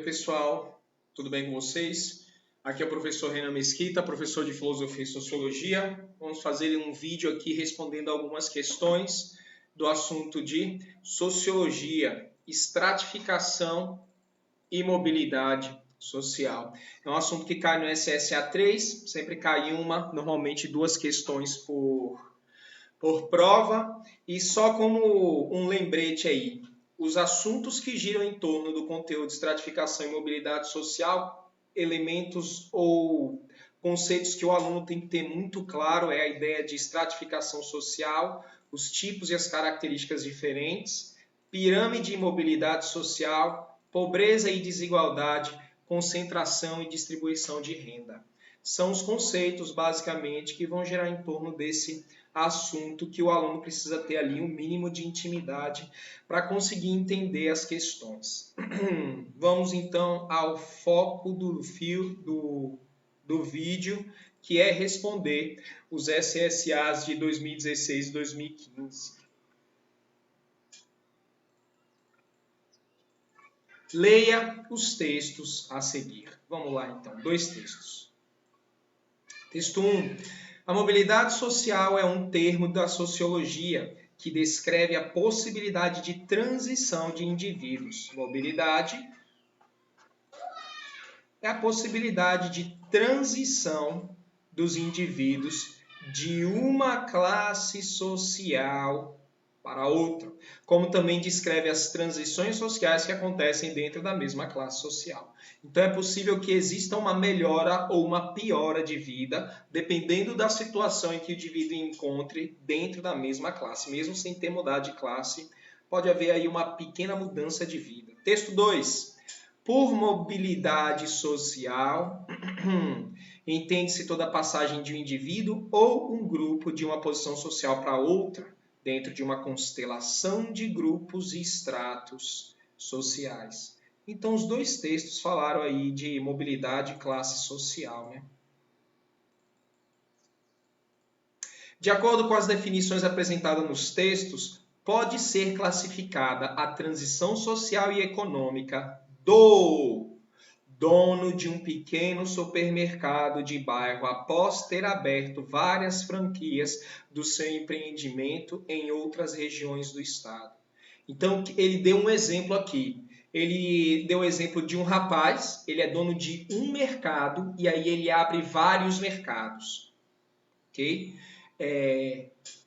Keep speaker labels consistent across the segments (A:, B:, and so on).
A: pessoal, tudo bem com vocês? Aqui é o professor Renan Mesquita, professor de Filosofia e Sociologia. Vamos fazer um vídeo aqui respondendo algumas questões do assunto de Sociologia, Estratificação e Mobilidade Social. É um assunto que cai no SSA 3, sempre cai uma, normalmente duas questões por prova. E só como um lembrete aí, os assuntos que giram em torno do conteúdo de estratificação e mobilidade social, elementos ou conceitos que o aluno tem que ter muito claro é a ideia de estratificação social, os tipos e as características diferentes, pirâmide e mobilidade social, pobreza e desigualdade, concentração e distribuição de renda. São os conceitos, basicamente, que vão girar em torno desse assunto que o aluno precisa ter ali um mínimo de intimidade para conseguir entender as questões. Vamos então ao foco do vídeo, que é responder os SSAs de 2016 e 2015. Leia os textos a seguir. Vamos lá então, dois textos. Texto 1. A mobilidade social é um termo da sociologia que descreve a possibilidade de transição de indivíduos. Mobilidade é a possibilidade de transição dos indivíduos de uma classe social para outra, como também descreve as transições sociais que acontecem dentro da mesma classe social. Então é possível que exista uma melhora ou uma piora de vida, dependendo da situação em que o indivíduo encontre dentro da mesma classe. Mesmo sem ter mudado de classe, pode haver aí uma pequena mudança de vida. Texto 2. Por mobilidade social, entende-se toda passagem de um indivíduo ou um grupo de uma posição social para outra, dentro de uma constelação de grupos e estratos sociais. Então, os dois textos falaram aí de mobilidade e classe social, né? De acordo com as definições apresentadas nos textos, pode ser classificada a transição social e econômica do dono de um pequeno supermercado de bairro após ter aberto várias franquias do seu empreendimento em outras regiões do estado. Então, ele deu um exemplo aqui. Ele deu o exemplo de um rapaz, ele é dono de um mercado e aí ele abre vários mercados. Ok?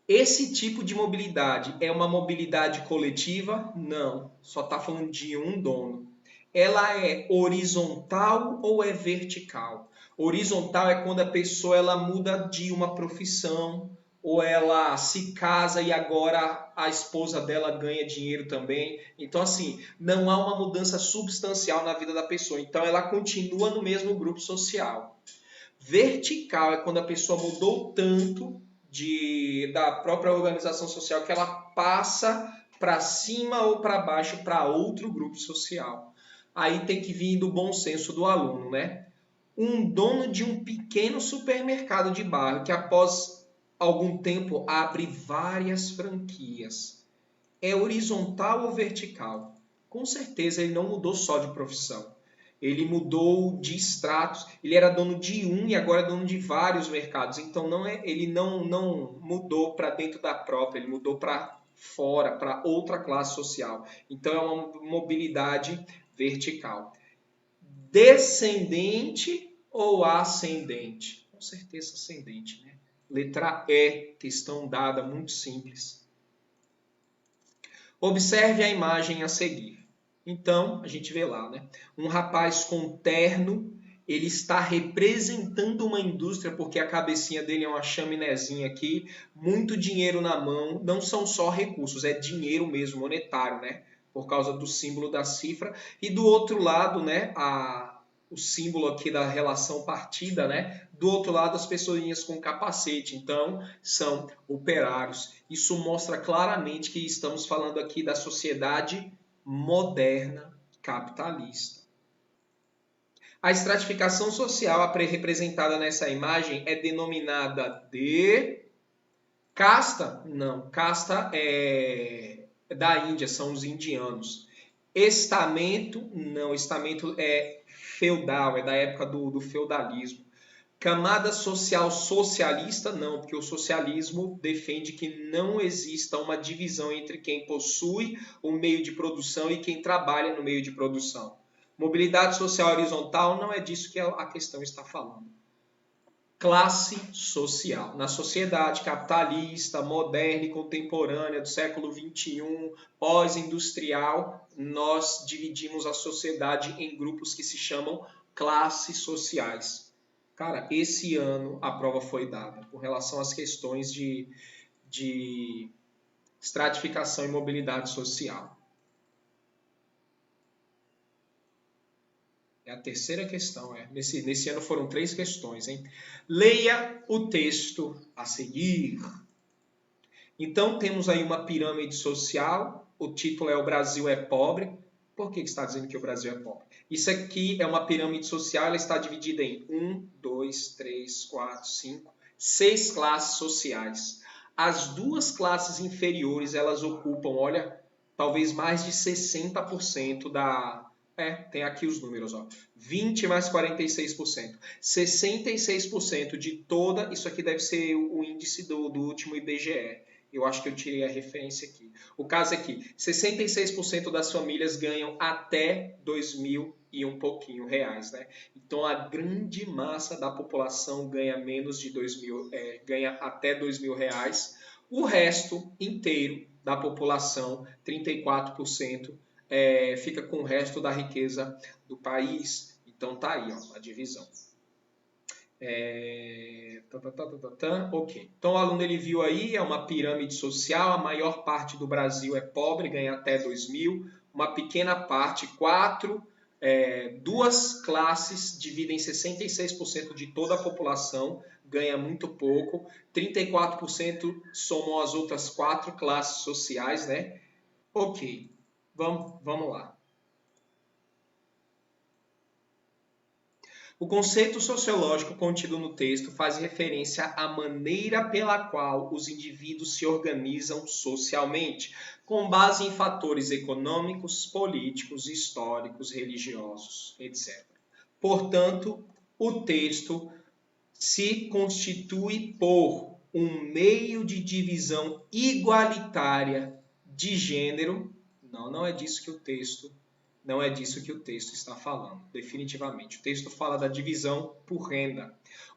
A: Esse tipo de mobilidade é uma mobilidade coletiva? Não, só está falando de um dono. Ela é horizontal ou é vertical? Horizontal é quando a pessoa ela muda de uma profissão, ou ela se casa e agora a esposa dela ganha dinheiro também. Então, assim, não há uma mudança substancial na vida da pessoa. Então, ela continua no mesmo grupo social. Vertical é quando a pessoa mudou tanto da própria organização social que ela passa para cima ou para baixo para outro grupo social. Aí tem que vir do bom senso do aluno, né? Um dono de um pequeno supermercado de bairro que após algum tempo abre várias franquias. É horizontal ou vertical? Com certeza ele não mudou só de profissão. Ele mudou de status. Ele era dono de um e agora é dono de vários mercados. Então ele não mudou para dentro da própria, ele mudou para fora, para outra classe social. Então é uma mobilidade vertical. Descendente ou ascendente? Com certeza ascendente, né? Letra E, questão dada, muito simples. Observe a imagem a seguir. Então, a gente vê lá, né? Um rapaz com terno, ele está representando uma indústria, porque a cabecinha dele é uma chaminézinha aqui, muito dinheiro na mão, não são só recursos, é dinheiro mesmo, monetário, né? Por causa do símbolo da cifra. E do outro lado, né? O símbolo aqui da relação partida, né? Do outro lado, as pessoinhas com capacete. Então, são operários. Isso mostra claramente que estamos falando aqui da sociedade moderna capitalista. A estratificação social representada nessa imagem é denominada de casta? Não, casta é da Índia, são os indianos. Estamento, não. Estamento é feudal, é da época do feudalismo. Camada social socialista, não, porque o socialismo defende que não exista uma divisão entre quem possui o meio de produção e quem trabalha no meio de produção. Mobilidade social horizontal não é disso que a questão está falando. Classe social. Na sociedade capitalista, moderna e contemporânea do século XXI, pós-industrial, nós dividimos a sociedade em grupos que se chamam classes sociais. Cara, esse ano a prova foi dada com relação às questões de estratificação e mobilidade social. É a terceira questão. Nesse ano foram 3 questões, hein? Leia o texto a seguir. Então, temos aí uma pirâmide social. O título é O Brasil é Pobre. Por que está dizendo que o Brasil é pobre? Isso aqui é uma pirâmide social, ela está dividida em 1, 2, 3, 4, 5, 6 classes sociais. As 2 classes inferiores, elas ocupam, olha, talvez mais de 60% da... tem aqui os números, ó. 20 mais 46%. 66% de toda... Isso aqui deve ser o índice do último IBGE. Eu acho que eu tirei a referência aqui. O caso é que 66% das famílias ganham até 2.000 e um pouquinho reais, né? Então a grande massa da população ganha menos de 2.000, ganha até 2.000 reais. O resto inteiro da população, 34%, fica com o resto da riqueza do país. Então tá aí, ó, a divisão. Ok. Então o aluno ele viu aí, é uma pirâmide social, a maior parte do Brasil é pobre, ganha até 2.000, uma pequena parte, 2 classes dividem 66% de toda a população, ganha muito pouco, 34% somam as outras 4 classes sociais, né? Ok, vamos lá. O conceito sociológico contido no texto faz referência à maneira pela qual os indivíduos se organizam socialmente, com base em fatores econômicos, políticos, históricos, religiosos, etc. Portanto, o texto se constitui por um meio de divisão igualitária de gênero. Não é disso que o texto está falando, definitivamente. O texto fala da divisão por renda.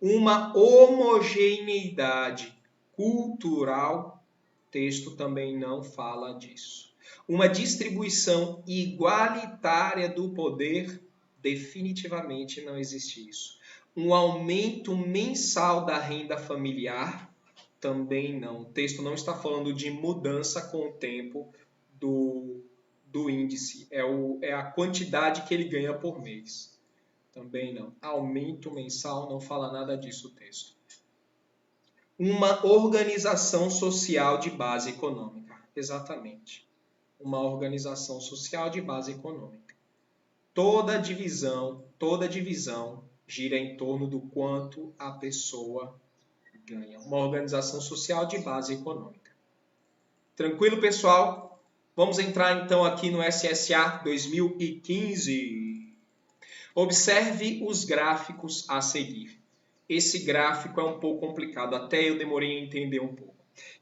A: Uma homogeneidade cultural, o texto também não fala disso. Uma distribuição igualitária do poder, definitivamente não existe isso. Um aumento mensal da renda familiar, também não. O texto não está falando de mudança com o tempo do índice, é a quantidade que ele ganha por mês. Também não. Aumento mensal, não fala nada disso o texto. Uma organização social de base econômica. Exatamente. Uma organização social de base econômica. Toda divisão gira em torno do quanto a pessoa ganha. Uma organização social de base econômica. Tranquilo, pessoal? Vamos entrar então aqui no SSA 2015. Observe os gráficos a seguir. Esse gráfico é um pouco complicado, até eu demorei a entender um pouco.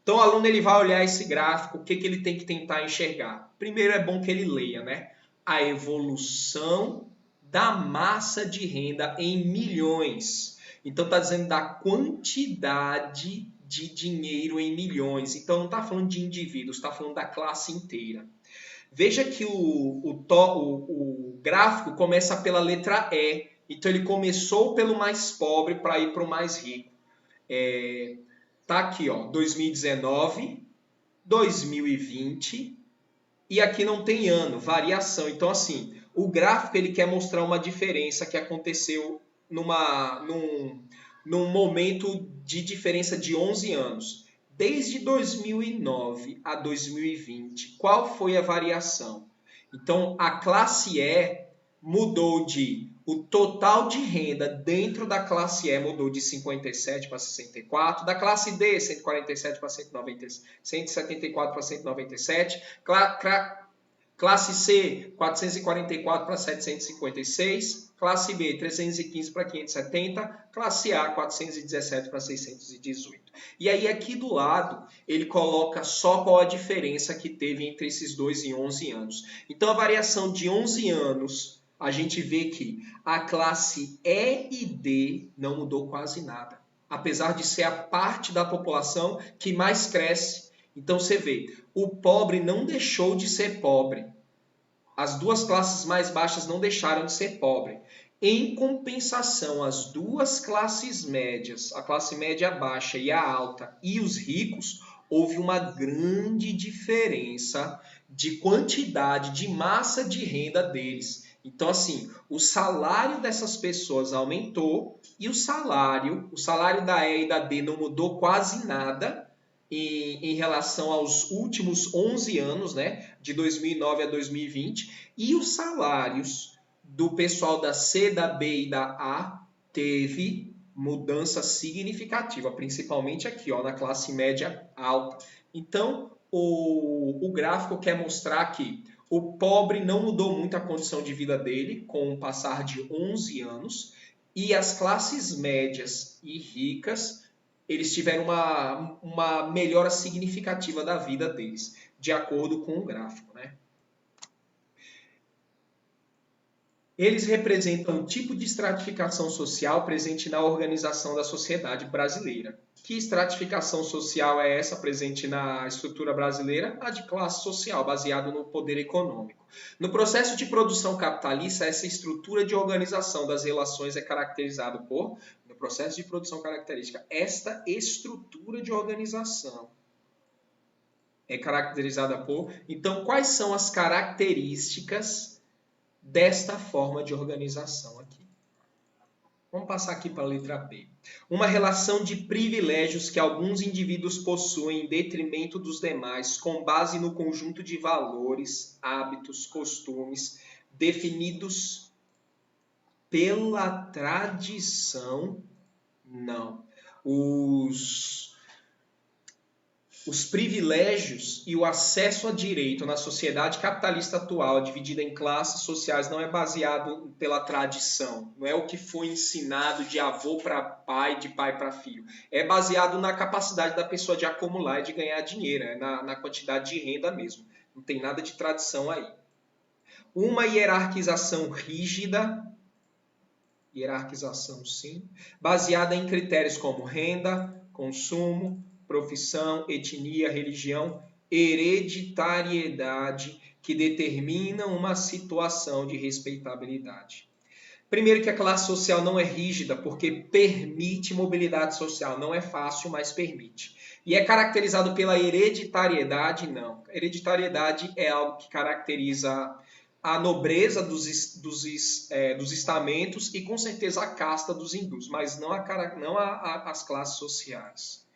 A: Então o aluno ele vai olhar esse gráfico, o que ele tem que tentar enxergar? Primeiro é bom que ele leia, né? A evolução da massa de renda em milhões. Então está dizendo da quantidade de dinheiro em milhões. Então não está falando de indivíduos, está falando da classe inteira. Veja que o gráfico começa pela letra E. Então ele começou pelo mais pobre para ir para o mais rico. Tá aqui, ó, 2019, 2020 e aqui não tem ano, variação. Então assim, o gráfico ele quer mostrar uma diferença que aconteceu num momento de diferença de 11 anos. Desde 2009 a 2020, qual foi a variação? Então, a classe E mudou o total de renda dentro da classe E mudou de 57 para 64, da classe D, 147 para 174 para 197, Classe C, 444 para 756. Classe B, 315 para 570. Classe A, 417 para 618. E aí, aqui do lado, ele coloca só qual a diferença que teve entre esses dois em 11 anos. Então, a variação de 11 anos, a gente vê que a classe E e D não mudou quase nada. Apesar de ser a parte da população que mais cresce. Então, você vê, o pobre não deixou de ser pobre. As duas classes mais baixas não deixaram de ser pobre. Em compensação, as duas classes médias, a classe média baixa e a alta, e os ricos, houve uma grande diferença de quantidade, de massa de renda deles. Então, assim, o salário dessas pessoas aumentou e o salário da E e da D não mudou quase nada em relação aos últimos 11 anos, né, de 2009 a 2020, e os salários do pessoal da C, da B e da A teve mudança significativa, principalmente aqui, ó, na classe média alta. Então, o gráfico quer mostrar que o pobre não mudou muito a condição de vida dele com o passar de 11 anos, e as classes médias e ricas, eles tiveram uma melhora significativa da vida deles, de acordo com o gráfico, né? Eles representam um tipo de estratificação social presente na organização da sociedade brasileira. Que estratificação social é essa presente na estrutura brasileira? A de classe social, baseado no poder econômico. No processo de produção capitalista, essa estrutura de organização das relações é caracterizada por... No processo de produção característica, esta estrutura de organização é caracterizada por... Então, quais são as características desta forma de organização aqui? Vamos passar aqui para a letra B. Uma relação de privilégios que alguns indivíduos possuem em detrimento dos demais, com base no conjunto de valores, hábitos, costumes, definidos pela tradição. Não. Os privilégios e o acesso a direito na sociedade capitalista atual, dividida em classes sociais, não é baseado pela tradição. Não é o que foi ensinado de avô para pai, de pai para filho. É baseado na capacidade da pessoa de acumular e de ganhar dinheiro, na quantidade de renda mesmo. Não tem nada de tradição aí. Uma hierarquização rígida, hierarquização sim, baseada em critérios como renda, consumo, profissão, etnia, religião, hereditariedade, que determinam uma situação de respeitabilidade. Primeiro que a classe social não é rígida, porque permite mobilidade social. Não é fácil, mas permite. E é caracterizado pela hereditariedade? Não. Hereditariedade é algo que caracteriza a nobreza dos estamentos e, com certeza, a casta dos hindus, mas não as classes sociais.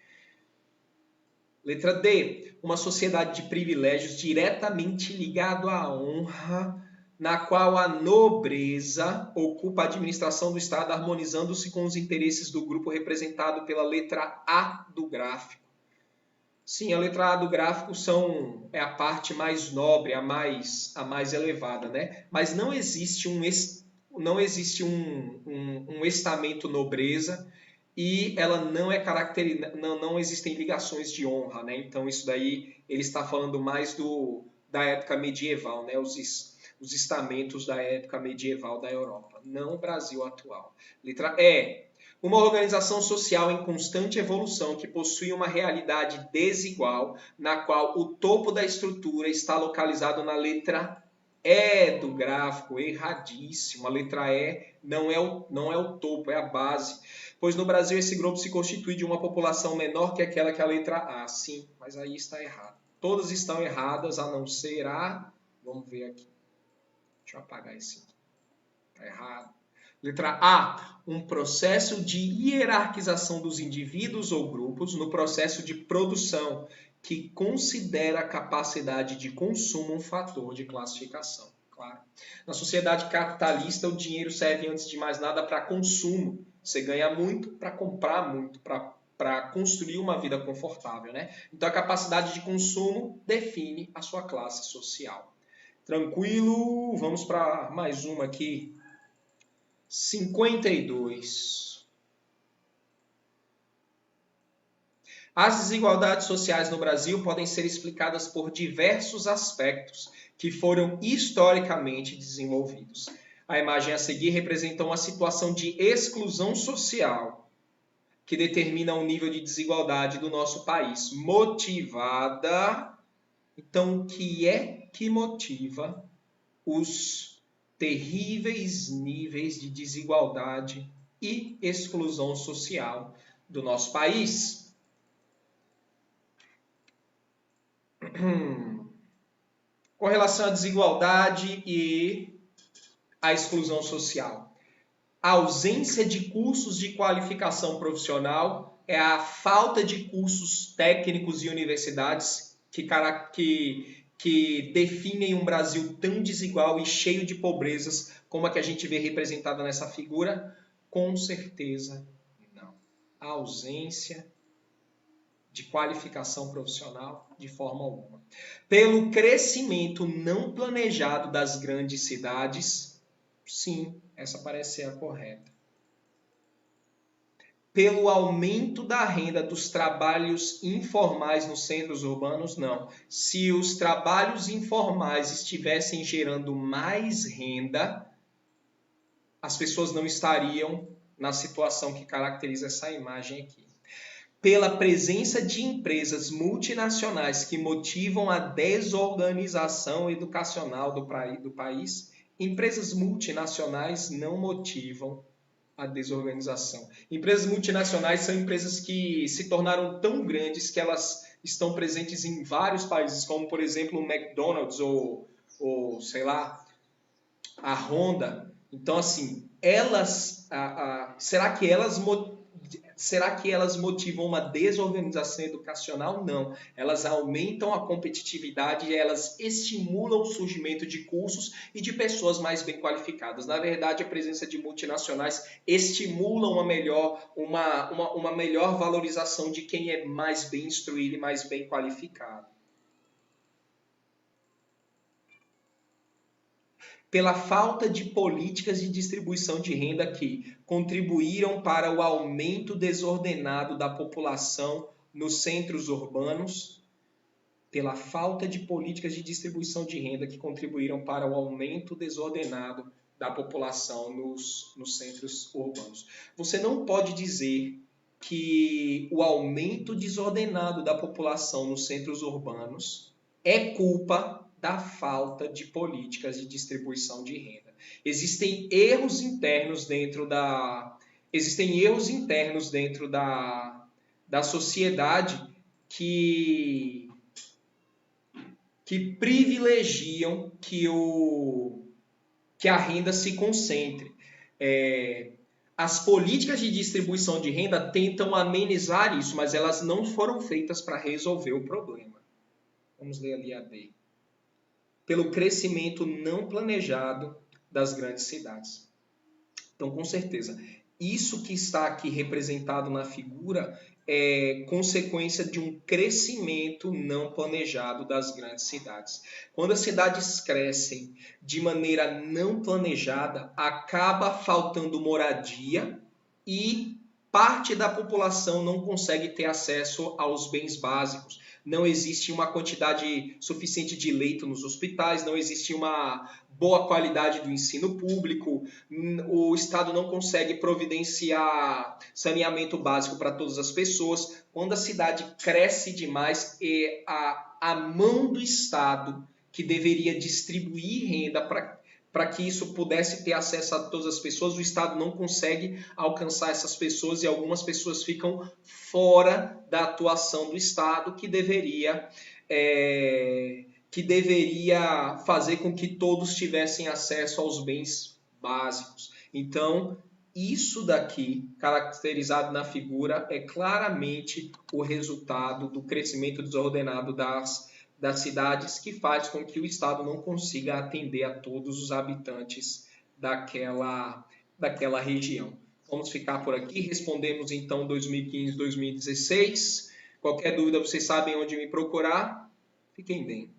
A: Letra D. Uma sociedade de privilégios diretamente ligado à honra, na qual a nobreza ocupa a administração do Estado, harmonizando-se com os interesses do grupo representado pela letra A do gráfico. Sim, a letra A do gráfico é a parte mais nobre, a mais elevada, né? Mas não existe um estamento nobreza e ela não é caracterizada, não existem ligações de honra, né? Então isso daí ele está falando mais da época medieval, né? Os estamentos da época medieval da Europa, não o Brasil atual. Letra E. Uma organização social em constante evolução que possui uma realidade desigual, na qual o topo da estrutura está localizado na letra E do gráfico. Erradíssimo. A letra E não é o topo, é a base. Pois no Brasil esse grupo se constitui de uma população menor que aquela que a letra A. Sim, mas aí está errado. Todas estão erradas, a não ser a... Vamos ver aqui. Deixa eu apagar esse aqui. Está errado. Letra A. Um processo de hierarquização dos indivíduos ou grupos no processo de produção, que considera a capacidade de consumo um fator de classificação. Claro. Na sociedade capitalista, o dinheiro serve, antes de mais nada, para consumo. Você ganha muito para comprar muito, para construir uma vida confortável, né? Então, a capacidade de consumo define a sua classe social. Tranquilo, vamos para mais uma aqui. 52. As desigualdades sociais no Brasil podem ser explicadas por diversos aspectos que foram historicamente desenvolvidos. A imagem a seguir representa uma situação de exclusão social que determina o nível de desigualdade do nosso país, motivada. Então, o que é que motiva os terríveis níveis de desigualdade e exclusão social do nosso país? Com relação à desigualdade e à exclusão social. A ausência de cursos de qualificação profissional é a falta de cursos técnicos e universidades que definem um Brasil tão desigual e cheio de pobrezas como a que a gente vê representada nessa figura? Com certeza não. A ausência de qualificação profissional de forma alguma. Pelo crescimento não planejado das grandes cidades, sim, essa parece ser a correta. Pelo aumento da renda dos trabalhos informais nos centros urbanos, não. Se os trabalhos informais estivessem gerando mais renda, as pessoas não estariam na situação que caracteriza essa imagem aqui. Pela presença de empresas multinacionais que motivam a desorganização educacional do país, empresas multinacionais não motivam a desorganização. Empresas multinacionais são empresas que se tornaram tão grandes que elas estão presentes em vários países, como, por exemplo, o McDonald's ou sei lá, a Honda. Então, assim, será que elas motivam uma desorganização educacional? Não. Elas aumentam a competitividade e elas estimulam o surgimento de cursos e de pessoas mais bem qualificadas. Na verdade, a presença de multinacionais estimula uma melhor valorização de quem é mais bem instruído e mais bem qualificado. Pela falta de políticas de distribuição de renda que contribuíram para o aumento desordenado da população nos centros urbanos, pela falta de políticas de distribuição de renda que contribuíram para o aumento desordenado da população nos centros urbanos. Você não pode dizer que o aumento desordenado da população nos centros urbanos é culpa da falta de políticas de distribuição de renda. Existem erros internos dentro da sociedade que privilegiam que a renda se concentre. As políticas de distribuição de renda tentam amenizar isso, mas elas não foram feitas para resolver o problema. Vamos ler ali a D. Pelo crescimento não planejado das grandes cidades. Então, com certeza, isso que está aqui representado na figura é consequência de um crescimento não planejado das grandes cidades. Quando as cidades crescem de maneira não planejada, acaba faltando moradia e parte da população não consegue ter acesso aos bens básicos. Não existe uma quantidade suficiente de leito nos hospitais, não existe uma boa qualidade do ensino público, o Estado não consegue providenciar saneamento básico para todas as pessoas. Quando a cidade cresce demais, a mão do Estado, que deveria distribuir renda para que isso pudesse ter acesso a todas as pessoas, o Estado não consegue alcançar essas pessoas e algumas pessoas ficam fora da atuação do Estado, que deveria fazer com que todos tivessem acesso aos bens básicos. Então, isso daqui, caracterizado na figura, é claramente o resultado do crescimento desordenado das cidades, que faz com que o Estado não consiga atender a todos os habitantes daquela região. Vamos ficar por aqui. Respondemos então 2015, 2016. Qualquer dúvida, vocês sabem onde me procurar. Fiquem bem.